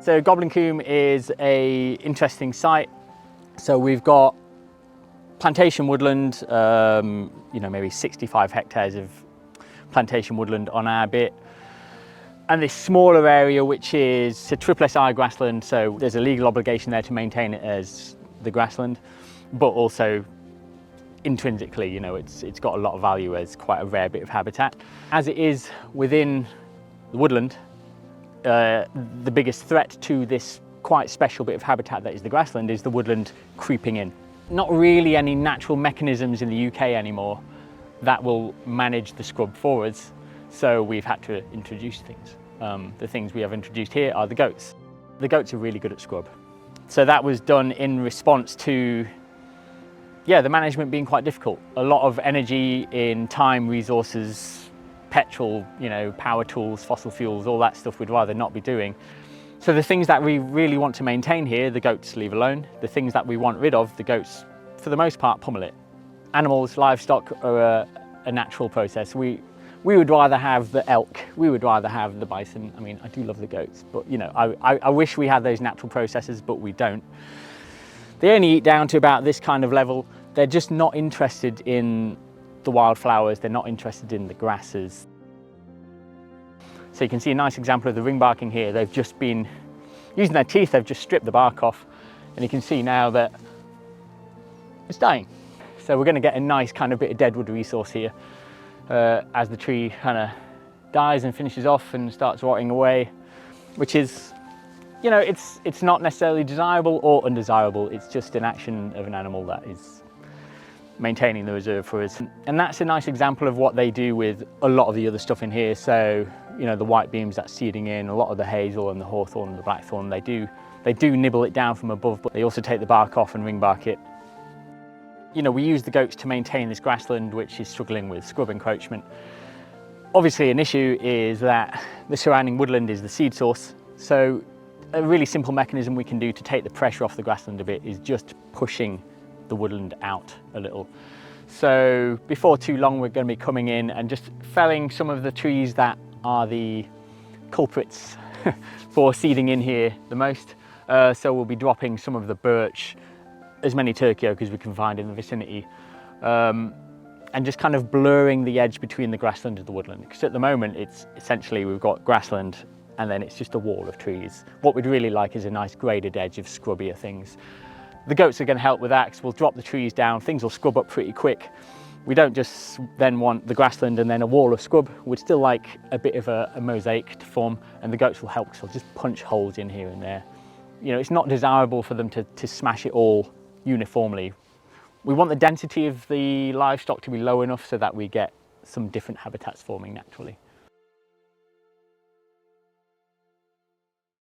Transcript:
So Goblin Combe is a interesting site. So we've got plantation woodland, maybe 65 hectares of plantation woodland on our bit. And this smaller area, which is a SSSI grassland, so there's a legal obligation there to maintain it as the grassland, but also intrinsically, it's got a lot of value as quite a rare bit of habitat. As it is within the woodland, the biggest threat to this quite special bit of habitat that is the grassland is the woodland creeping in. Not really any natural mechanisms in the UK anymore that will manage the scrub for us, so we've had to introduce things. The things we have introduced here are the goats. The goats are really good at scrub. So that was done in response to the management being quite difficult. A lot of energy in time, resources, petrol, power tools, fossil fuels, all that stuff we'd rather not be doing. So the things that we really want to maintain here, the goats leave alone. The things that we want rid of, the goats, for the most part, pummel it. Animals, livestock are a natural process. We would rather have the elk, we would rather have the bison. I mean, I do love the goats, but I wish we had those natural processes, but we don't. They only eat down to about this kind of level. They're just not interested in the wildflowers, they're not interested in the grasses. So you can see a nice example of the ring barking here. They've just been using their teeth, they've just stripped the bark off, and you can see now that it's dying. So we're going to get a nice kind of bit of deadwood resource here as the tree kind of dies and finishes off and starts rotting away, which is, it's not necessarily desirable or undesirable. It's just an action of an animal that is maintaining the reserve for us. And that's a nice example of what they do with a lot of the other stuff in here. So, the white beams that's seeding in, a lot of the hazel and the hawthorn and the blackthorn, they do nibble it down from above, but they also take the bark off and ring bark it. We use the goats to maintain this grassland, which is struggling with scrub encroachment. Obviously, an issue is that the surrounding woodland is the seed source. So a really simple mechanism we can do to take the pressure off the grassland a bit is just pushing the woodland out a little. So before too long, we're going to be coming in and just felling some of the trees that are the culprits for seeding in here the most. So we'll be dropping some of the birch, as many turkey oak as we can find in the vicinity, and just kind of blurring the edge between the grassland and the woodland. Because at the moment, it's essentially we've got grassland and then it's just a wall of trees. What we'd really like is a nice graded edge of scrubbier things. The goats are going to help with that because we'll drop the trees down, things will scrub up pretty quick. We don't just then want the grassland and then a wall of scrub. We'd still like a bit of a mosaic to form, and the goats will help because they'll just punch holes in here and there. It's not desirable for them to smash it all uniformly. We want the density of the livestock to be low enough so that we get some different habitats forming naturally.